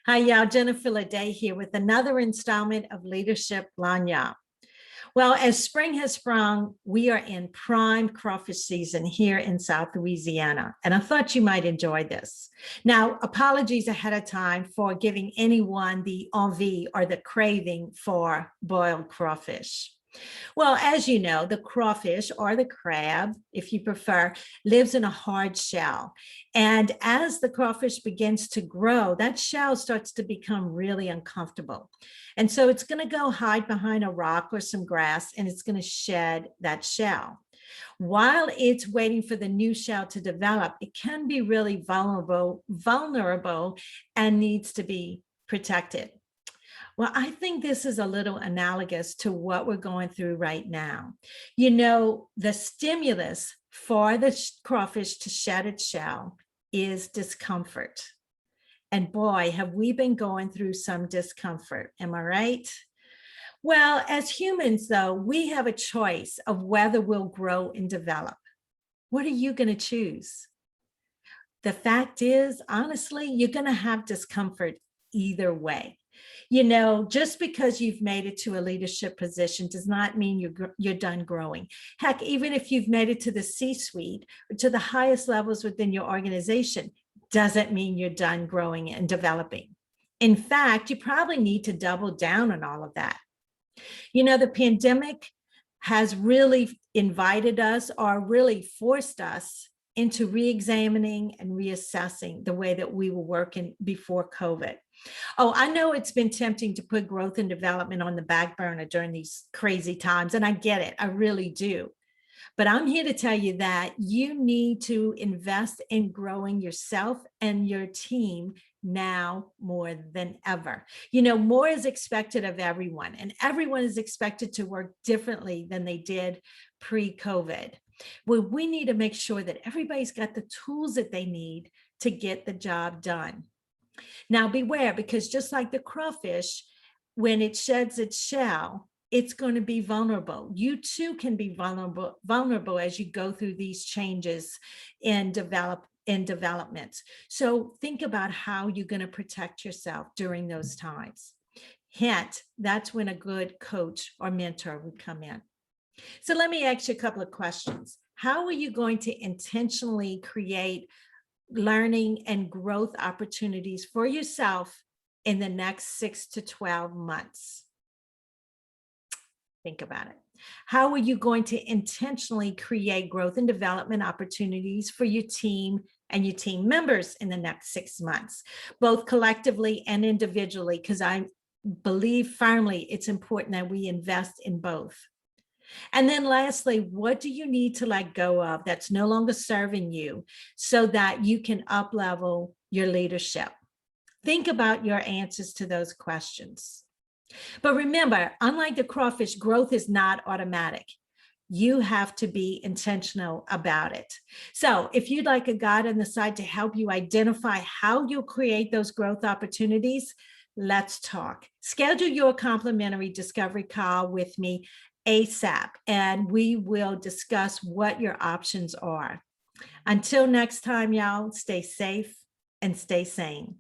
Hi, y'all. Jennifer Leday here with another installment of Leadership Lanya. Well, as spring has sprung, we are in prime crawfish season here in South Louisiana, and I thought you might enjoy this. Now, apologies ahead of time for giving anyone the envie or the craving for boiled crawfish. Well, as you know, the crawfish or the crab, if you prefer, lives in a hard shell. And as the crawfish begins to grow, that shell starts to become really uncomfortable. And so it's going to go hide behind a rock or some grass, and it's going to shed that shell. While it's waiting for the new shell to develop, it can be really vulnerable and needs to be protected. Well, I think this is a little analogous to what we're going through right now. You know, the stimulus for the crawfish to shed its shell is discomfort. And boy, have we been going through some discomfort. Am I right? Well, as humans, though, we have a choice of whether we'll grow and develop. What are you going to choose? The fact is, honestly, you're going to have discomfort either way. You know, just because you've made it to a leadership position does not mean you're done growing. Heck, even if you've made it to the C-suite or to the highest levels within your organization, doesn't mean you're done growing and developing. In fact, you probably need to double down on all of that. You know, the pandemic has really invited us or really forced us into re-examining and reassessing the way that we were working before COVID. Oh, I know it's been tempting to put growth and development on the back burner during these crazy times, and I get it, I really do. But I'm here to tell you that you need to invest in growing yourself and your team now more than ever. You know, more is expected of everyone, and everyone is expected to work differently than they did pre-COVID. Well, we need to make sure that everybody's got the tools that they need to get the job done. Now beware, because just like the crawfish, when it sheds its shell, it's going to be vulnerable. You too can be vulnerable as you go through these changes in development. So think about how you're going to protect yourself during those times. Hint, that's when a good coach or mentor would come in. So let me ask you a couple of questions. How are you going to intentionally create learning and growth opportunities for yourself in the next 6 to 12 months? Think about it. How are you going to intentionally create growth and development opportunities for your team and your team members in the next 6 months, both collectively and individually? Because I believe firmly it's important that we invest in both. And then lastly, what do you need to let go of that's no longer serving you so that you can up-level your leadership? Think about your answers to those questions. But remember, unlike the crawfish, growth is not automatic. You have to be intentional about it. So if you'd like a guide on the side to help you identify how you'll create those growth opportunities, let's talk. Schedule your complimentary discovery call with me ASAP, and we will discuss what your options are. Until next time, y'all, stay safe and stay sane.